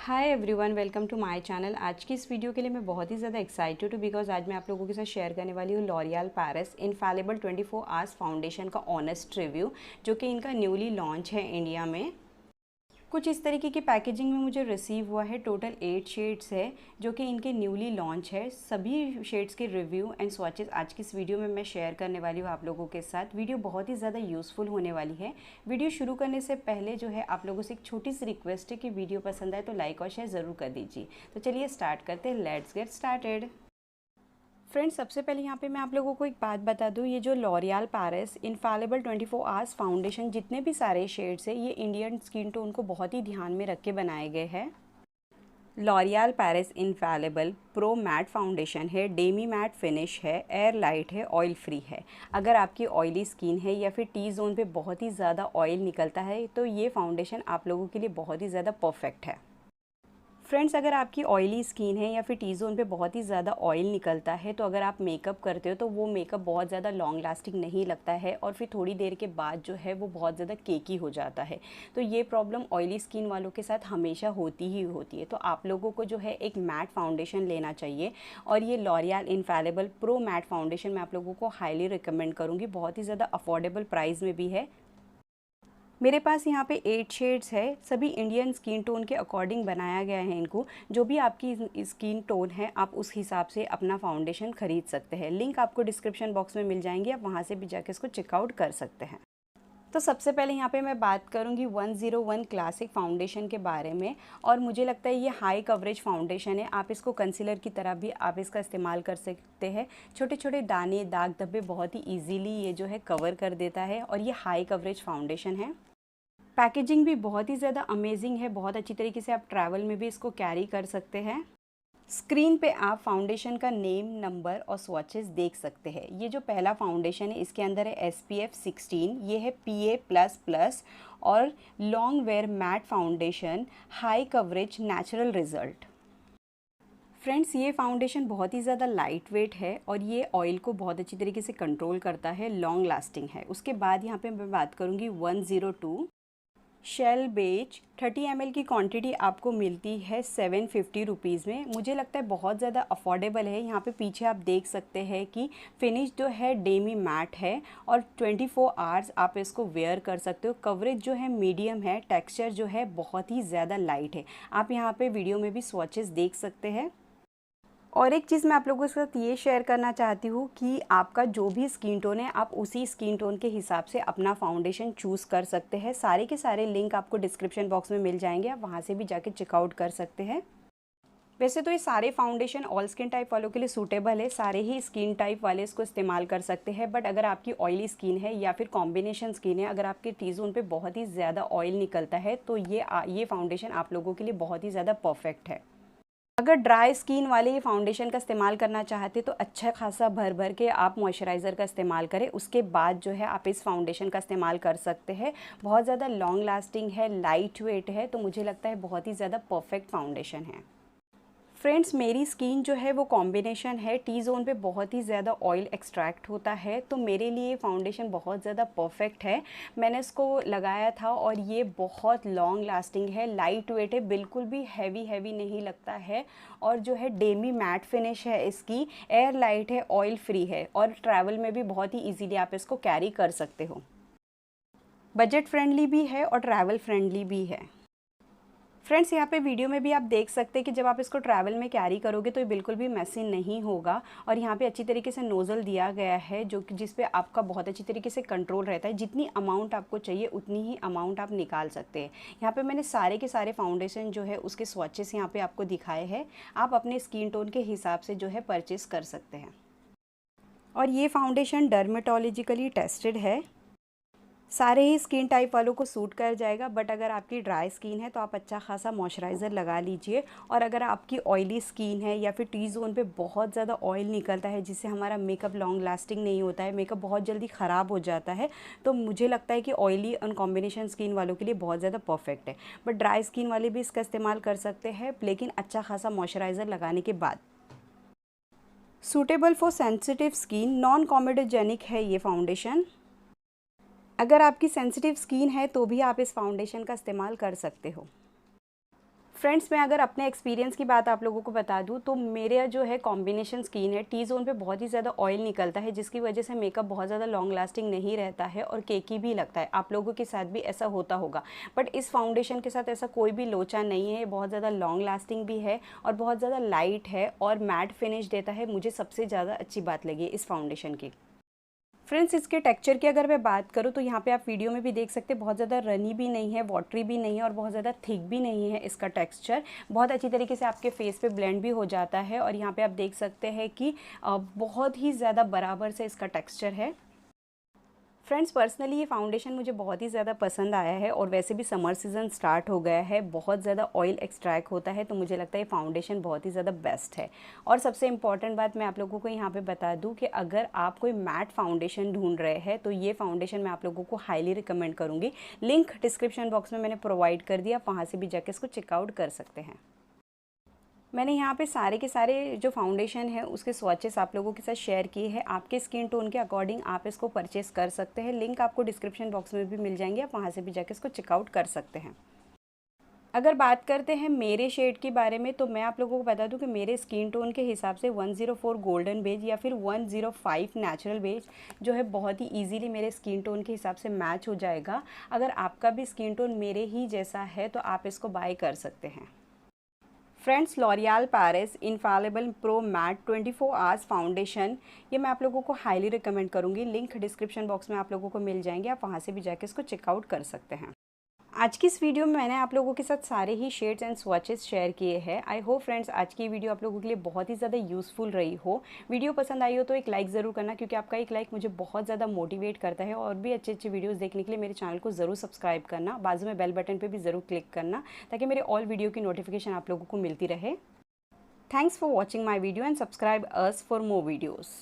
Hi everyone, welcome to my channel. आज की इस वीडियो के लिए मैं बहुत ही ज़्यादा एक्साइटेड हूँ बिकॉज आज मैं आप लोगों के साथ शेयर करने वाली हूँ लॉरियल पैरिस इनफैलिबल 24 आवर्स फाउंडेशन का ऑनेस्ट रिव्यू, जो कि इनका न्यूली लॉन्च है इंडिया में। कुछ इस तरीके की पैकेजिंग में मुझे रिसीव हुआ है। टोटल 8 शेड्स है जो कि इनके न्यूली लॉन्च है। सभी शेड्स के रिव्यू एंड स्वॉचेस आज की इस वीडियो में मैं शेयर करने वाली हूँ आप लोगों के साथ। वीडियो बहुत ही ज़्यादा यूज़फुल होने वाली है। वीडियो शुरू करने से पहले जो है आप लोगों से एक छोटी सी रिक्वेस्ट है कि वीडियो पसंद आए तो लाइक और शेयर ज़रूर कर दीजिए। तो चलिए स्टार्ट करते हैं, लेट्स गेट स्टार्टेड। फ्रेंड्स, सबसे पहले यहाँ पे मैं आप लोगों को एक बात बता दूँ, ये जो लॉरियल पैरिस इनफैलिबल 24 आवर्स फाउंडेशन जितने भी सारे शेड्स हैं, ये इंडियन स्किन टोन को बहुत ही ध्यान में रख के बनाए गए हैं। L'Oreal Paris Infallible pro matte foundation है, डेमी मैट फिनिश है, एयर लाइट है, ऑयल फ्री है। अगर आपकी ऑयली स्किन है या फिर टी जोन पे बहुत ही ज़्यादा ऑयल निकलता है तो ये फाउंडेशन आप लोगों के लिए बहुत ही ज़्यादा परफेक्ट है। फ्रेंड्स, अगर आपकी ऑयली स्किन है या फिर टी जोन पे बहुत ही ज़्यादा ऑयल निकलता है तो अगर आप मेकअप करते हो तो वो मेकअप बहुत ज़्यादा लॉन्ग लास्टिंग नहीं लगता है और फिर थोड़ी देर के बाद जो है वो बहुत ज़्यादा केकी हो जाता है। तो ये प्रॉब्लम ऑयली स्किन वालों के साथ हमेशा होती ही होती है। तो आप लोगों को जो है एक मैट फाउंडेशन लेना चाहिए और ये लॉरियल इनफैलिबल प्रो मैट फाउंडेशन मैं आप लोगों को हाईली रिकमेंड करूँगी। बहुत ही ज़्यादा अफोर्डेबल प्राइस में भी है। मेरे पास यहाँ पे 8 शेड्स है, सभी इंडियन स्किन टोन के अकॉर्डिंग बनाया गया है इनको। जो भी आपकी स्किन टोन है आप उस हिसाब से अपना फाउंडेशन खरीद सकते हैं। लिंक आपको डिस्क्रिप्शन बॉक्स में मिल जाएंगे, आप वहाँ से भी जाके इसको चेकआउट कर सकते हैं। तो सबसे पहले यहाँ पे मैं बात करूँगी 101 क्लासिक फाउंडेशन के बारे में। और मुझे लगता है ये हाई कवरेज फाउंडेशन है। आप इसको कंसीलर की तरह भी आप इसका इस्तेमाल कर सकते हैं। छोटे छोटे दाने, दाग धब्बे बहुत ही ईजीली ये जो है कवर कर देता है और ये हाई कवरेज फाउंडेशन है। पैकेजिंग भी बहुत ही ज़्यादा अमेजिंग है। बहुत अच्छी तरीके से आप ट्रैवल में भी इसको कैरी कर सकते हैं। स्क्रीन पे आप फाउंडेशन का नेम, नंबर और स्वॉचेस देख सकते हैं। ये जो पहला फाउंडेशन है इसके अंदर है SPF 16, ये है PA++ और long where matte foundation, high coverage, natural result. Friends, ये फाउंडेशन बहुत ही ज़्यादा लाइट वेट है और ये ऑयल को बहुत अच्छी तरीके से कंट्रोल करता है, लॉन्ग लास्टिंग है। उसके बाद यहाँ पे मैं बात करूँगी 102 शेल बेज 30 ml की क्वांटिटी आपको मिलती है 750 रुपीज़ में। मुझे लगता है बहुत ज़्यादा अफोर्डेबल है। यहाँ पे पीछे आप देख सकते हैं कि फिनिश जो है डेमी मैट है और 24 आवर्स आप इसको वेयर कर सकते हो। कवरेज जो है मीडियम है, टेक्सचर जो है बहुत ही ज़्यादा लाइट है। आप यहाँ पे वीडियो में भी स्वॉचेस देख सकते हैं। और एक चीज़ मैं आप लोगों के साथ ये शेयर करना चाहती हूँ कि आपका जो भी स्किन टोन है आप उसी स्किन टोन के हिसाब से अपना फाउंडेशन चूज़ कर सकते हैं। सारे के सारे लिंक आपको डिस्क्रिप्शन बॉक्स में मिल जाएंगे, आप वहाँ से भी जाके चेकआउट कर सकते हैं। वैसे तो ये सारे फाउंडेशन ऑल स्किन टाइप वालों के लिए सूटेबल है, सारे ही स्किन टाइप वाले इसको इस्तेमाल कर सकते हैं। बट अगर आपकी ऑयली स्किन है या फिर कॉम्बिनेशन स्किन है, अगर आपके टी जोन पे बहुत ही ज़्यादा ऑयल निकलता है तो ये फाउंडेशन आप लोगों के लिए बहुत ही ज़्यादा परफेक्ट है। अगर ड्राई स्किन वाले ये फाउंडेशन का इस्तेमाल करना चाहते तो अच्छा खासा भर भर के आप मॉइस्चराइज़र का इस्तेमाल करें। उसके बाद जो है आप इस फाउंडेशन का इस्तेमाल कर सकते हैं। बहुत ज़्यादा लॉन्ग लास्टिंग है, लाइट वेट है, तो मुझे लगता है बहुत ही ज़्यादा परफेक्ट फाउंडेशन है। फ्रेंड्स, मेरी स्किन जो है वो कॉम्बिनेशन है, टी जोन पे बहुत ही ज़्यादा ऑयल एक्सट्रैक्ट होता है, तो मेरे लिए फाउंडेशन बहुत ज़्यादा परफेक्ट है। मैंने इसको लगाया था और ये बहुत लॉन्ग लास्टिंग है, लाइट वेट है, बिल्कुल भी हैवी नहीं लगता है। और जो है डेमी मैट फिनिश है इसकी, एयर लाइट है, ऑयल फ्री है और ट्रैवल में भी बहुत ही ईजीली आप इसको कैरी कर सकते हो। बजट फ्रेंडली भी है और ट्रैवल फ्रेंडली भी है। फ्रेंड्स, यहाँ पे वीडियो में भी आप देख सकते हैं कि जब आप इसको ट्रैवल में कैरी करोगे तो ये बिल्कुल भी मैसी नहीं होगा। और यहाँ पे अच्छी तरीके से नोज़ल दिया गया है जो कि जिस पे आपका बहुत अच्छी तरीके से कंट्रोल रहता है। जितनी अमाउंट आपको चाहिए उतनी ही अमाउंट आप निकाल सकते हैं। यहाँ पे मैंने सारे के सारे फाउंडेशन जो है उसके स्वॉचेस यहाँ पे आपको दिखाए हैं। आप अपने स्किन टोन के हिसाब से जो है परचेस कर सकते हैं। और ये फाउंडेशन डर्मेटोलॉजिकली टेस्टेड है, सारे ही स्किन टाइप वालों को सूट कर जाएगा। बट अगर आपकी ड्राई स्किन है तो आप अच्छा खासा मॉइस्चराइज़र लगा लीजिए। और अगर आपकी ऑयली स्किन है या फिर टी जोन पे बहुत ज़्यादा ऑयल निकलता है जिससे हमारा मेकअप लॉन्ग लास्टिंग नहीं होता है, मेकअप बहुत जल्दी ख़राब हो जाता है, तो मुझे लगता है कि ऑयली और कॉम्बिनेशन स्किन वालों के लिए बहुत ज़्यादा परफेक्ट है। बट ड्राई स्किन वाले भी इसका इस्तेमाल कर सकते हैं, लेकिन अच्छा खासा मॉइस्चराइज़र लगाने के बाद। Suitable for sensitive skin, non comedogenic है ये फाउंडेशन। अगर आपकी सेंसिटिव स्किन है तो भी आप इस फाउंडेशन का इस्तेमाल कर सकते हो। फ्रेंड्स, मैं अगर अपने एक्सपीरियंस की बात आप लोगों को बता दूं तो मेरा जो है कॉम्बिनेशन स्किन है, टी जोन पे बहुत ही ज़्यादा ऑयल निकलता है, जिसकी वजह से मेकअप बहुत ज़्यादा लॉन्ग लास्टिंग नहीं रहता है और केकी भी लगता है। आप लोगों के साथ भी ऐसा होता होगा, बट इस फाउंडेशन के साथ ऐसा कोई भी लोचा नहीं है। बहुत ज़्यादा लॉन्ग लास्टिंग भी है और बहुत ज़्यादा लाइट है और मैट फिनिश देता है। मुझे सबसे ज़्यादा अच्छी बात लगी इस फाउंडेशन की। फ्रेंड्स, इसके टेक्सचर की अगर मैं बात करूँ तो यहाँ पे आप वीडियो में भी देख सकते हैं, बहुत ज़्यादा रनी भी नहीं है, वाटरी भी नहीं है और बहुत ज़्यादा थिक भी नहीं है। इसका टेक्सचर बहुत अच्छी तरीके से आपके फेस पे ब्लेंड भी हो जाता है और यहाँ पे आप देख सकते हैं कि बहुत ही ज़्यादा बराबर से इसका टेक्सचर है। फ्रेंड्स, पर्सनली ये फाउंडेशन मुझे बहुत ही ज़्यादा पसंद आया है और वैसे भी समर सीज़न स्टार्ट हो गया है, बहुत ज़्यादा ऑयल एक्सट्रैक्ट होता है, तो मुझे लगता है ये फाउंडेशन बहुत ही ज़्यादा बेस्ट है। और सबसे इम्पॉर्टेंट बात मैं आप लोगों को यहाँ पे बता दूँ कि अगर आप कोई मैट फाउंडेशन ढूंढ रहे हैं तो ये फाउंडेशन मैं आप लोगों को हाईली रिकमेंड करूँगी। लिंक डिस्क्रिप्शन बॉक्स में मैंने प्रोवाइड कर दिया, आप वहाँ से भी जाके इसको चेकआउट कर सकते हैं। मैंने यहाँ पे सारे के सारे जो फाउंडेशन है उसके स्वॉचेस आप लोगों के साथ शेयर किए हैं। आपके स्किन टोन के अकॉर्डिंग आप इसको परचेस कर सकते हैं। लिंक आपको डिस्क्रिप्शन बॉक्स में भी मिल जाएंगे, आप वहाँ से भी जाके इसको चेकआउट कर सकते हैं। अगर बात करते हैं मेरे शेड के बारे में तो मैं आप लोगों को बता दूं कि मेरे स्किन टोन के हिसाब से 104 गोल्डन बेज या फिर 105 नेचुरल बेज जो है बहुत ही इजीली मेरे स्किन टोन के हिसाब से मैच हो जाएगा। अगर आपका भी स्किन टोन मेरे ही जैसा है तो आप इसको बाय कर सकते हैं। Friends, L'Oreal Paris infallible pro matte 24 hours foundation ये मैं आप लोगों को हाईली रिकमेंड करूँगी। लिंक डिस्क्रिप्शन बॉक्स में आप लोगों को मिल जाएंगे, आप वहाँ से भी जाके इसको चेकआउट कर सकते हैं। आज की इस वीडियो में मैंने आप लोगों के साथ सारे ही शेड्स एंड स्वॉचेस शेयर किए हैं। आई होप फ्रेंड्स आज की वीडियो आप लोगों के लिए बहुत ही ज़्यादा यूज़फुल रही हो। वीडियो पसंद आई हो तो एक लाइक ज़रूर करना, क्योंकि आपका एक लाइक मुझे बहुत ज़्यादा मोटिवेट करता है। और भी अच्छे अच्छे वीडियोज़ देखने के लिए मेरे चैनल को ज़रूर सब्सक्राइब करना, बाजू में बेल बटन पर भी ज़रूर क्लिक करना, ताकि मेरे ऑल वीडियो की नोटिफिकेशन आप लोगों को मिलती रहे। Thanks for watching my video and subscribe us for more videos.